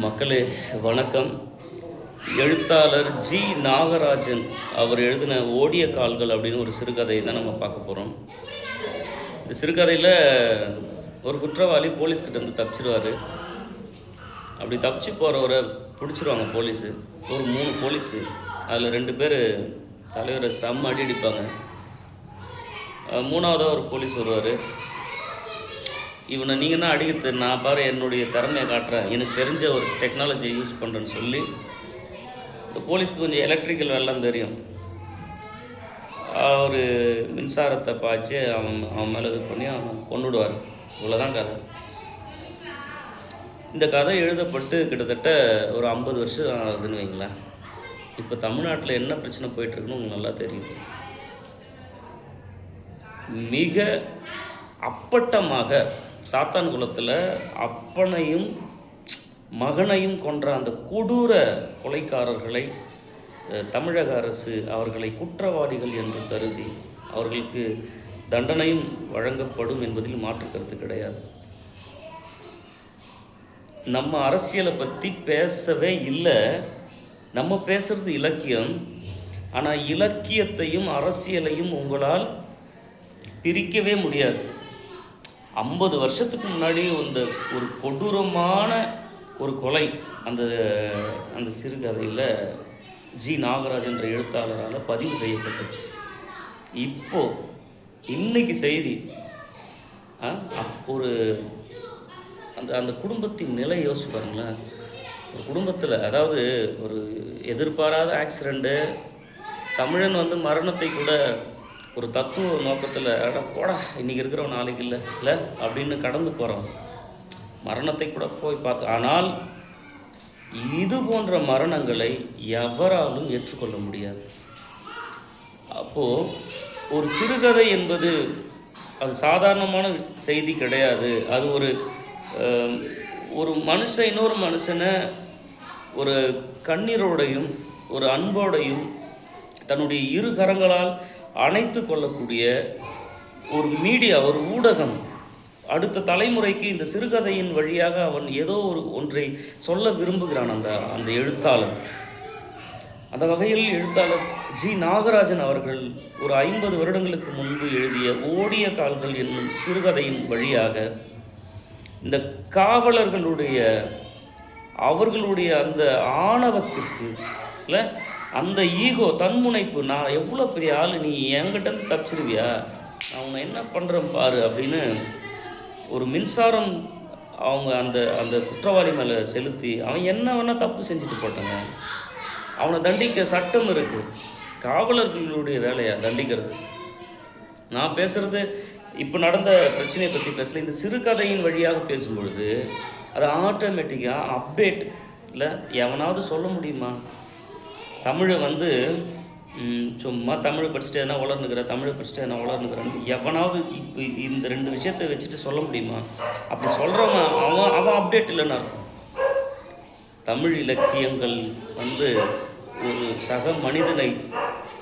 மக்களே வணக்கம். எழுத்தாளர் ஜி நாகராஜன் அவர் எழுதின ஓடிய கால்கள் அப்படின்னு ஒரு சிறுகதை தான் நம்ம பார்க்க போகிறோம். இந்த சிறுகதையில் ஒரு குற்றவாளி போலீஸ்கிட்ட இருந்து தப்பிச்சிருவார். அப்படி தப்பிச்சு போகிறவரை பிடிச்சிருவாங்க போலீஸு. ஒரு 3 போலீஸு, அதில் 2 பேர் தலைவரை செம்ம அடி அடிப்பாங்க. 3ஆவதாக ஒரு போலீஸ் வருவார். இவனை நீங்கள் தான் அடிக்கிறது, நான் பாரு என்னுடைய திறமையை காட்டுறேன், எனக்கு தெரிஞ்ச ஒரு டெக்னாலஜியை யூஸ் பண்ணுறேன்னு சொல்லி இந்த போலீஸ்க்கு கொஞ்சம் எலக்ட்ரிக்கல் வெள்ளம் தெரியும். அவர் மின்சாரத்தை பாய்ச்சி அவன் மேலே இது பண்ணி அவன் கொண்டுடுவார். இவ்வளோதான் கதை. இந்த கதை எழுதப்பட்டு கிட்டத்தட்ட ஒரு 50 வருஷம் ஆகுதுன்னு வைங்களேன். இப்போ தமிழ்நாட்டில் என்ன பிரச்சனை போயிட்டுருக்குன்னு உங்களுக்கு நல்லா தெரியும். மிக அப்பட்டமாக சாத்தான் குலத்தில் அப்பனையும் மகனையும் கொன்ற அந்த கொடூர கொலைக்காரர்களை தமிழக அரசு அவர்களை குற்றவாளிகள் என்று கருதி அவர்களுக்கு தண்டனையும் வழங்கப்படும் என்பதில் மாற்று கருத்து கிடையாது. நம்ம அரசியலை பற்றி பேசவே இல்லை. நம்ம பேசுறது இலக்கியம். ஆனால் இலக்கியத்தையும் அரசியலையும் உங்களால் பிரிக்கவே முடியாது. 50 வருஷத்துக்கு முன்னாடி ஒரு கொடூரமான ஒரு கொலை அந்த சிறுகதையில் ஜி நாகராஜ் என்ற எழுத்தாளரால் பதிவு செய்யப்பட்டது. இன்னைக்கு செய்தி ஒரு அந்த குடும்பத்தின் நிலை யோசிச்சு பாருங்களேன். ஒரு குடும்பத்தில், அதாவது ஒரு எதிர்பாராத ஆக்சிடெண்ட்டு, தமிழன் மரணத்தை கூட ஒரு தத்துவ நோக்கத்தில் போடா இன்றைக்கி இருக்கிறவன் நாளைக்கு இல்லை அப்படின்னு கடந்து போகிறோம். மரணத்தை கூட போய் பார்த்து, ஆனால் இது போன்ற மரணங்களை எவராலும் ஏற்றுக்கொள்ள முடியாது. அப்போது ஒரு சிறுகதை என்பது அது சாதாரணமான செய்தி கிடையாது. அது ஒரு மனுஷன் இன்னொரு மனுஷனை ஒரு கண்ணீரோடையும் ஒரு அன்போடையும் தன்னுடைய 2 கரங்களால் அணைத்து கொள்ளக்கூடிய ஒரு மீடியா, ஒரு ஊடகம். அடுத்த தலைமுறைக்கு இந்த சிறுகதையின் வழியாக அவன் ஏதோ ஒன்றை சொல்ல விரும்புகிறான் அந்த எழுத்தாளர். அந்த வகையில் எழுத்தாளர் ஜி நாகராஜன் அவர்கள் ஒரு 50 வருடங்களுக்கு முன்பு எழுதிய ஓடிய கால்கள் என்னும் சிறுகதையின் வழியாக இந்த காவலர்களுடைய அவர்களுடைய அந்த ஆணவத்திற்கு இல்லை, அந்த ஈகோ, தன்முனைப்பு, நான் எவ்வளோ பெரிய ஆள், நீ என்கிட்டருந்து தப்பிச்சிருவியா, நான் உன்னை என்ன பண்ணுறேன் பாரு அப்படின்னு ஒரு மின்சாரம் அவங்க அந்த குற்றவாளி மேலே செலுத்தி அவன் என்ன வேணால் தப்பு செஞ்சுட்டு போட்டாங்க. அவனை தண்டிக்க சட்டம் இருக்குது. காவலர்களுடைய வேலையா தண்டிக்கிறது? நான் பேசுகிறது இப்போ நடந்த பிரச்சனையை பற்றி பேசல. இந்த சிறுகதையின் வழியாக பேசும்பொழுது அது ஆட்டோமேட்டிக்காக அப்டேட் இல்லை. எவனாவது சொல்ல முடியுமா? தமிழை சும்மா தமிழ் படிச்சுட்டு எதனா வளர்ந்துக்கிறேன்னு எவனாவது இப்போ இந்த 2 விஷயத்தை வச்சுட்டு சொல்ல முடியுமா? அப்படி சொல்கிறவன் அவன் அப்டேட் இல்லைன்னு அர்த்தம். தமிழ் இலக்கியங்கள் ஒரு சக மனிதனை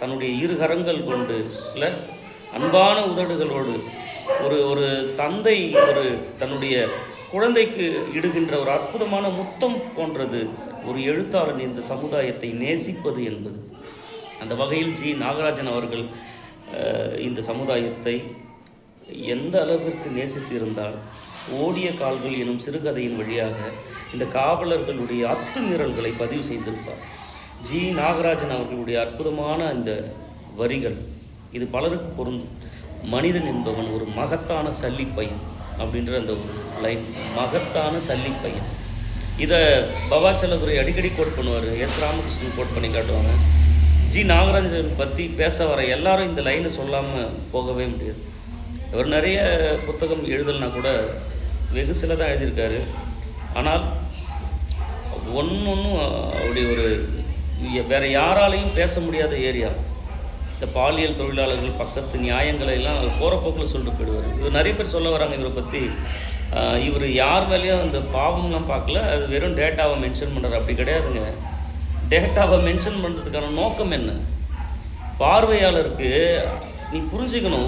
தன்னுடைய 2 கரங்கள் கொண்டு இல்லை, அன்பான உதடுகளோடு ஒரு தந்தை தன்னுடைய குழந்தைக்கு இடுகின்ற ஒரு அற்புதமான முத்தம் போன்றது ஒரு எழுத்தாளன் இந்த சமுதாயத்தை நேசிப்பது என்பது. அந்த வகையில் ஜி நாகராஜன் அவர்கள் இந்த சமுதாயத்தை எந்த அளவிற்கு நேசித்து இருந்தால் ஓடிய கால்கள் எனும் சிறுகதையின் வழியாக இந்த காவலர்களுடைய அத்துமீறல்களை பதிவு செய்திருப்பார். ஜி நாகராஜன் அவர்களுடைய அற்புதமான இந்த வரிகள் இது பலருக்கு பொருந்தும். மனிதன் என்பவன் ஒரு மகத்தான சல்லிப்பையன் அப்படின்ற அந்த ஒரு லைன், மகத்தான சல்லிப்பையன். இதை பவாச்சலதுரை அடிக்கடி கோட் பண்ணுவார். எஸ் ராமகிருஷ்ணன் கோட் பண்ணி காட்டுவாங்க. ஜி நாகராஜன் பற்றி பேச வர எல்லாரும் இந்த லைனை சொல்லாமல் போகவே முடியாது. அவர் நிறைய புத்தகம் எழுதலைனா கூட வெகு சில தான் எழுதியிருக்காரு. ஆனால் ஒன்றும் அவருடைய வேறு யாராலையும் பேச முடியாத ஏரியா. இந்த பாலியல் தொழிலாளர்கள் பக்கத்து நியாயங்களை எல்லாம் போகிற போக்கில் சொல்லிட்டு போயிடுவார். இவர் நிறைய பேர் சொல்ல வராங்க இவரை பற்றி. இவர் யார் மேலேயும் அந்த பாவம்லாம் பார்க்கல, அது வெறும் டேட்டாவை மென்ஷன் பண்ணுறாரு. அப்படி கிடையாதுங்க. டேட்டாவை மென்ஷன் பண்ணுறதுக்கான நோக்கம் என்ன? பார்வையாளருக்கு நீ புரிஞ்சுக்கணும்.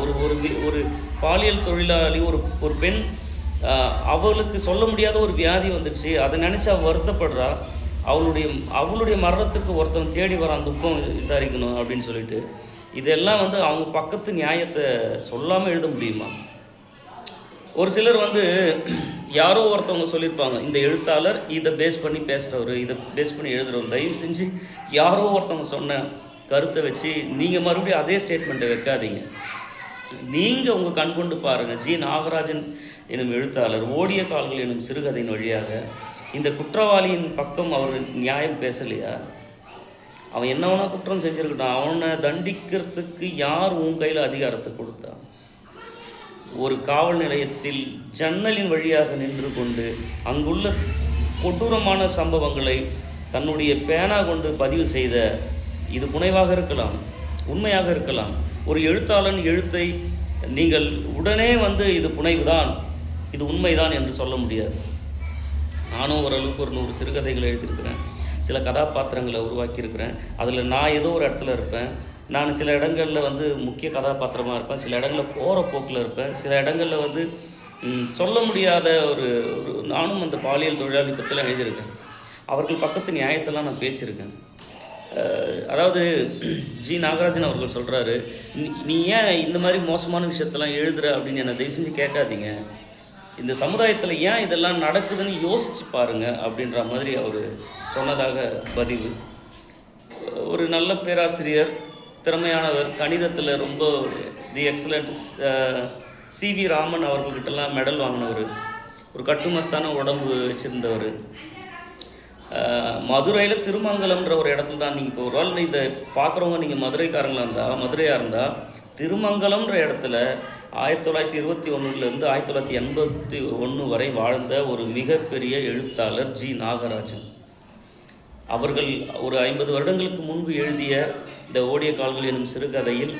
ஒரு பாலியல் தொழிலாளி, ஒரு பெண் அவளுக்கு சொல்ல முடியாத ஒரு வியாதி வந்துடுச்சு, அதை நினச்சி அவள் வருத்தப்படுறா. அவளுடைய மரணத்துக்கு ஒருத்தவன் தேடி வரான், துக்கம் விசாரிக்கணும் அப்படின்னு சொல்லிட்டு. இதெல்லாம் அவங்க பக்கத்து நியாயத்தை சொல்லாமல் எழுத முடியுமா? ஒரு சிலர் யாரோ ஒருத்தவங்க சொல்லியிருப்பாங்க, இந்த எழுத்தாளர் இதை பேஸ் பண்ணி பேசுகிறவர், இதை பேஸ் பண்ணி எழுதுகிறவர். தயவு செஞ்சு யாரோ ஒருத்தவங்க சொன்ன கருத்தை வச்சு நீங்கள் மறுபடியும் அதே ஸ்டேட்மெண்ட்டை வைக்காதீங்க. நீங்கள் உங்கள் கண் கொண்டு பாருங்கள். ஜி. நாகராஜன் எனும் எழுத்தாளர் ஓடிய கால்கள் எனும் சிறுகதையின் வழியாக இந்த குற்றவாளியின் பக்கம் அவர் நியாயம் பேசலையா? அவன் என்ன வேணா குற்றம் செஞ்சுருக்கட்டான், அவனை தண்டிக்கிறதுக்கு யார் உன் கையில் அதிகாரத்தை கொடுத்தா? ஒரு காவல் நிலையத்தில் ஜன்னலின் வழியாக நின்று கொண்டு அங்குள்ள கொடூரமான சம்பவங்களை தன்னுடைய பேனா கொண்டு பதிவு செய்த, இது புனைவாக இருக்கலாம், உண்மையாக இருக்கலாம். ஒரு எழுத்தாளன் எழுத்தை நீங்கள் உடனே இது புனைவுதான், இது உண்மைதான் என்று சொல்ல முடியாது. நானும் ஓரளவுக்கு ஒரு 100 சிறுகதைகளை எழுதியிருக்கிறேன், சில கதாபாத்திரங்களை உருவாக்கியிருக்கிறேன். அதில் நான் ஏதோ ஒரு இடத்துல இருப்பேன். நான் சில இடங்களில் முக்கிய கதாபாத்திரமாக இருப்பேன், சில இடங்களில் போகிற போக்கில் இருப்பேன், சில இடங்களில் சொல்ல முடியாத ஒரு நானும் அந்த பாலியல் தொழிலாளி பற்றிலாம் எழுதியிருக்கேன். அவர்கள் பக்கத்து நியாயத்தெல்லாம் நான் பேசியிருக்கேன். அதாவது ஜி. நாகராஜன் அவர்கள் சொல்கிறாரு, நீ ஏன் இந்த மாதிரி மோசமான விஷயத்தெல்லாம் எழுதுகிற அப்படின்னு என்னை தயவு செஞ்சு கேட்காதீங்க. இந்த சமுதாயத்தில் ஏன் இதெல்லாம் நடக்குதுன்னு யோசிச்சு பாருங்கள் அப்படின்ற மாதிரி அவர் சொன்னதாக பதிவு. ஒரு நல்ல பேராசிரியர், திறமையானவர், கணிதத்தில் ரொம்ப தி எக்ஸலண்ட் சி.வி. ராமன் அவர்கள்கிட்டலாம் மெடல் வாங்கினவர், ஒரு கட்டுமஸ்தான உடம்பு வச்சுருந்தவர். மதுரையில் திருமங்கலம்ன்ற ஒரு இடத்துல தான் நீங்கள் இப்போ ஒரு வேளை இதை பார்க்குறவங்க நீங்கள் மதுரையாக இருந்தால் திருமங்கலம்ன்ற இடத்துல 1921 1981 வரை வாழ்ந்த ஒரு மிகப்பெரிய எழுத்தாளர் ஜி. நாகராஜன் அவர்கள் ஒரு 50 வருடங்களுக்கு முன்பு எழுதிய இந்த ஓடிய கால்கள் எனும் சிறுகதையில்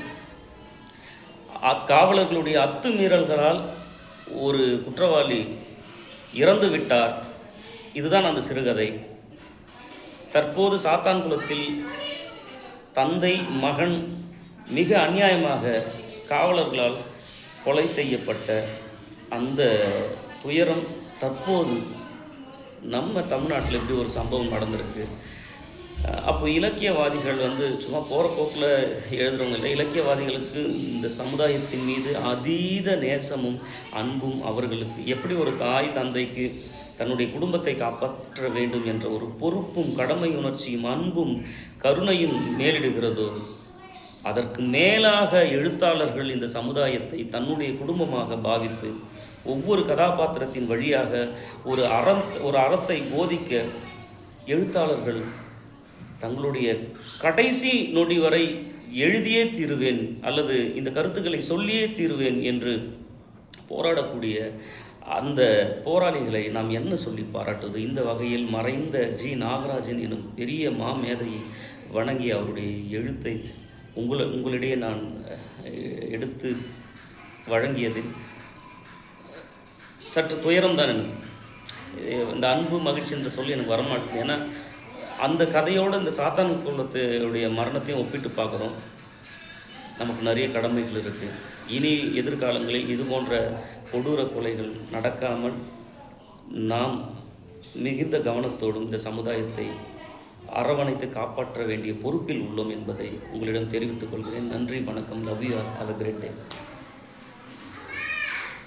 காவலர்களுடைய அத்துமீறல்களால் ஒரு குற்றவாளி இறந்து விட்டார். இதுதான் அந்த சிறுகதை. தற்போது சாத்தான்குளத்தில் தந்தை மகன் மிக அநியாயமாக காவலர்களால் கொலை செய்யப்பட்ட அந்த துயரம் தற்போது நம்ம தமிழ்நாட்டில் இப்படி ஒரு சம்பவம் நடந்திருக்கு. அப்போ இலக்கியவாதிகள் சும்மா போகிற போக்கில் எழுதுகிறவங்க இல்லை. இலக்கியவாதிகளுக்கு இந்த சமுதாயத்தின் மீது அதீத நேசமும் அன்பும், அவர்களுக்கு எப்படி ஒரு தாய் தந்தைக்கு தன்னுடைய குடும்பத்தை காப்பாற்ற வேண்டும் என்ற ஒரு பொறுப்பும் கடமை உணர்ச்சியும் அன்பும் கருணையும் மேலிடுகிறதோ, அதற்கு மேலாக எழுத்தாளர்கள் இந்த சமுதாயத்தை தன்னுடைய குடும்பமாக பாவித்து ஒவ்வொரு கதாபாத்திரத்தின் வழியாக ஒரு அறத்தை போதிக்க எழுத்தாளர்கள் தங்களுடைய கடைசி நொடி வரை எழுதியே தீருவேன் அல்லது இந்த கருத்துக்களை சொல்லியே தீருவேன் என்று போராடக்கூடிய அந்த போராளிகளை நாம் என்ன சொல்லி பாராட்டுவது? இந்த வகையில் மறைந்த ஜி. நாகராஜன் எனும் பெரிய மாமேதையை வணங்கி அவருடைய எழுத்தை உங்களிடையே நான் எடுத்து வழங்கியதில் சற்று துயரம் தான் எனக்கு. இந்த அன்பு மகிழ்ச்சி என்று சொல்லி எனக்கு வரமாட்டேன். ஏன்னா அந்த கதையோடு இந்த சாத்தான் குலத்துடைய மரணத்தையும் ஒப்பிட்டு பார்க்குறோம். நமக்கு நிறைய கடமைகள் இருக்குது. இனி எதிர்காலங்களில் இது போன்ற கொடூர கொலைகள் நடக்காமல் நாம் மிகுந்த கவனத்தோடும் இந்த சமுதாயத்தை அரவணைத்து காப்பாற்ற வேண்டிய பொறுப்பில் உள்ளோம் என்பதை உங்களிடம் தெரிவித்துக் கொள்கிறேன். நன்றி, வணக்கம். Love you all. Have a great day.